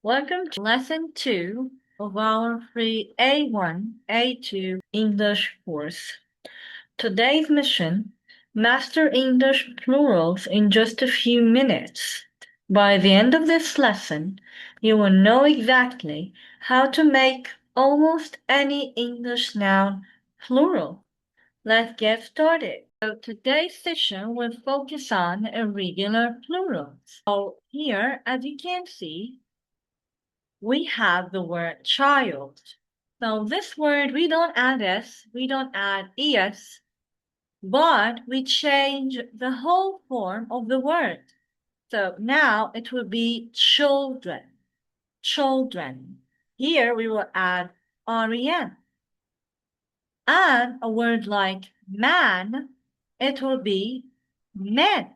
Welcome to Lesson 2 of our free A1A2 English course. Today's mission: master English plurals in just a few minutes. By the end of this lesson, you will know exactly how to make almost any English noun plural. Let's get started. So today's session will focus on irregular plurals. So here, as you can see, we have the word child. So this word, we don't add s, we don't add es, but we change the whole form of the word. So now it will be children, children. Here we will add ren. And a word like man, it will be men.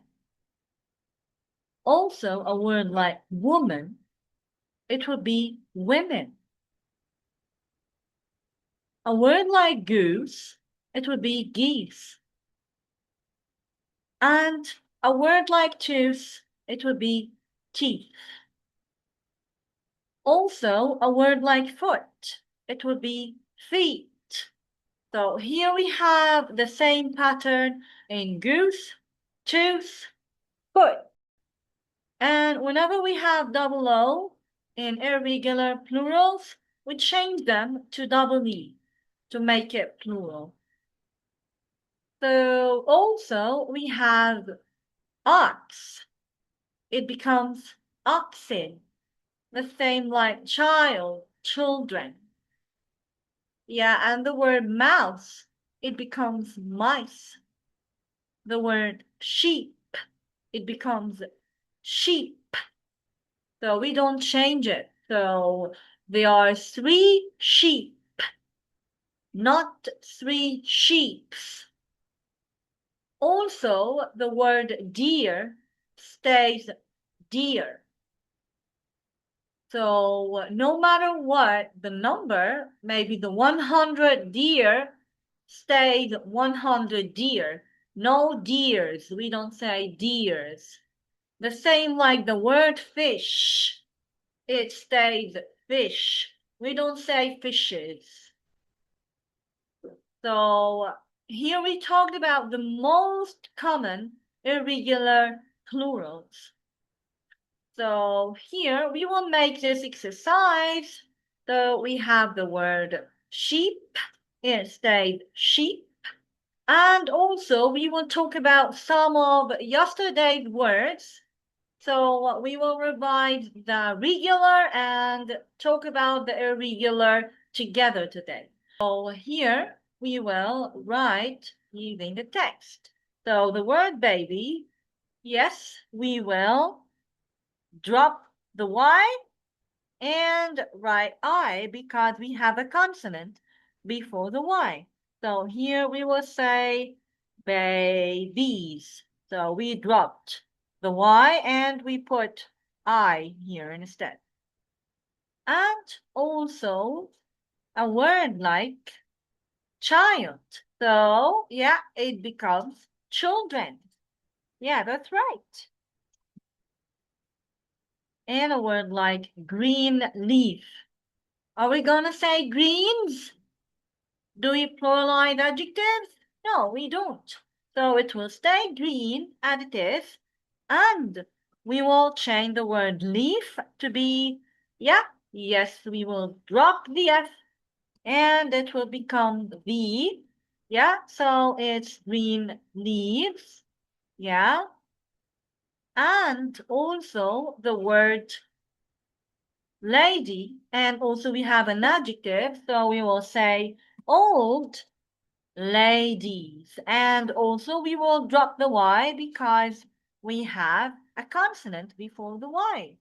Also a word like woman, it will be women. A word like goose, it would be geese. And a word like tooth, it would be teeth. Also, a word like foot, it would be feet. So here we have the same pattern in goose, tooth, foot. And whenever we have double O in irregular plurals, we change them to double E to make it plural. So also we have ox. It becomes oxen. The same like child, children. Yeah, and the word mouse, it becomes mice. The word sheep, it becomes sheep. So we don't change it. So there are 3 sheep, not 3 sheeps. Also, the word deer stays deer. So no matter what the number, maybe the 100 deer stays 100 deer. No deers. We don't say deers. The same like the word fish. It stays fish. We don't say fishes. So here we talked about the most common irregular plurals. So here we will make this exercise. So we have the word sheep, it stays sheep. And also we will talk about some of yesterday's words. So we will revise the regular and talk about the irregular together today. So here we will write using the text. So the word baby, yes, we will drop the Y and write I because we have a consonant before the Y. So here we will say babies. So we dropped the Y and we put I here instead. And also a word like child. So yeah, it becomes children. Yeah, that's right. And a word like green leaf. Are we gonna say greens? Do we pluralize adjectives? No, we don't. So it will stay green as it is, and we will change the word leaf to be, yeah, yes, we will drop the F, and it will become V, yeah, so it's green leaves, yeah. And also the word lady, and also we have an adjective, so we will say old ladies. And also we will drop the Y because we have a consonant before the Y.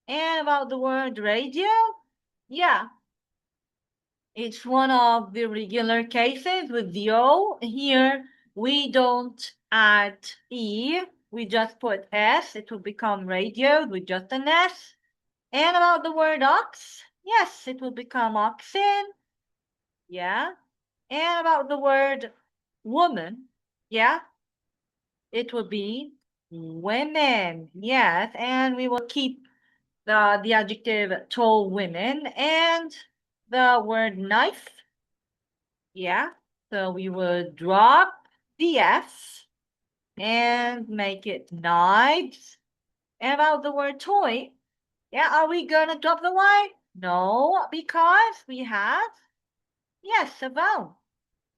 And about the word radio, yeah, it's one of the regular cases with the O. Here we don't add E, we just put S, it will become radio with just an S. And about the word ox, yes, it will become oxen. Yeah. And about the word woman, yeah, it will be women. Yes. And we will keep the adjective tall women, and the word knife. Yeah, so we will drop the S and make it knives. And about the word toy, yeah, are we gonna drop the Y? No, because we have, yes, a vowel.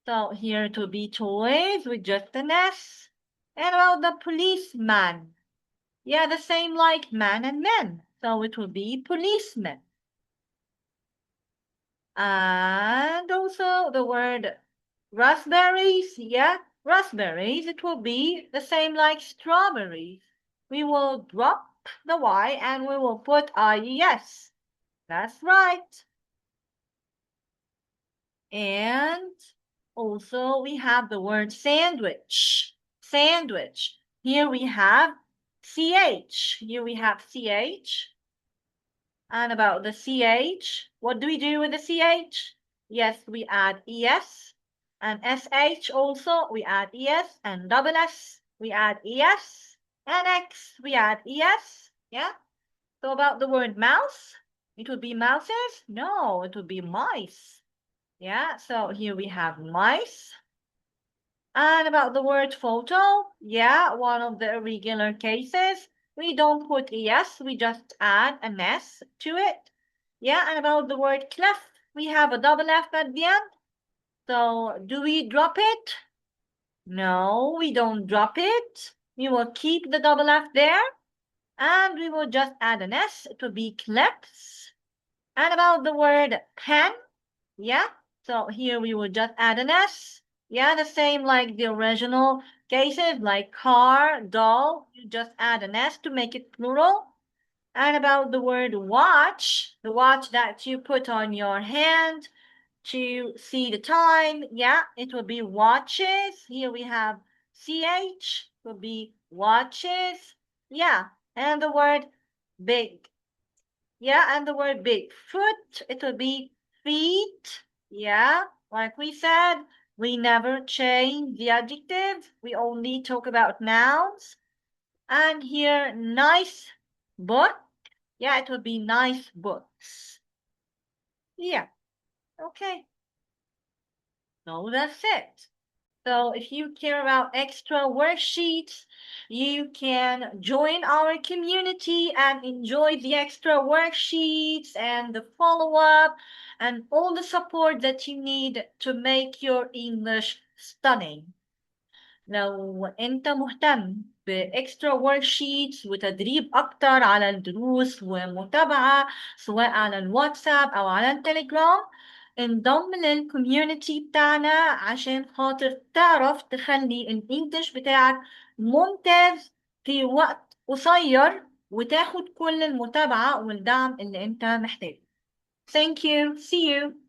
So here it will be toys with just an S. And about the policeman, yeah, the same like man and men. So it will be policeman. And also the word raspberries, yeah, raspberries, it will be the same like strawberries. We will drop the Y and we will put IES. That's right. And also we have the word sandwich. Sandwich. Here we have CH. Here we have CH. And about the CH, what do we do with the CH? Yes, we add ES. And SH also, we add ES. And double S, we add ES. And X, we add ES. Yeah? So about the word mouse, it would be mouses? No, it would be mice. Yeah, so here we have mice. And about the word photo, yeah, one of the irregular cases, we don't put ES, we just add an S to it. Yeah, and about the word clef, we have a double F at the end. So do we drop it? No, we don't drop it. We will keep the double F there. And we will just add an S to be clefs. And about the word pen, yeah, so here we will just add an S. Yeah, the same like the original cases like car, doll, you just add an S to make it plural. And about the word watch, the watch that you put on your hand to see the time, yeah, it will be watches. Here we have CH, will be watches. Yeah, and the word big. Yeah, and the word big. Foot, it will be feet. Yeah, like we said, we never change the adjective. We only talk about nouns. And here, nice book. Yeah, it will be nice books. Yeah, okay. So that's it. So if you care about extra worksheets, you can join our community and enjoy the extra worksheets and the follow-up and all the support that you need to make your English stunning. لو انت مهتم باكسترا ورك شيتس وتدريب اكتر على الدروس ومتابعة سواء على الواتساب او على التليجرام، انضم للكوميونتي بتاعنا عشان خاطر تعرف تخلي الانجليش بتاعك ممتاز في وقت قصير وتاخد كل المتابعة والدعم اللي انت محتاجه. Thank you. See you.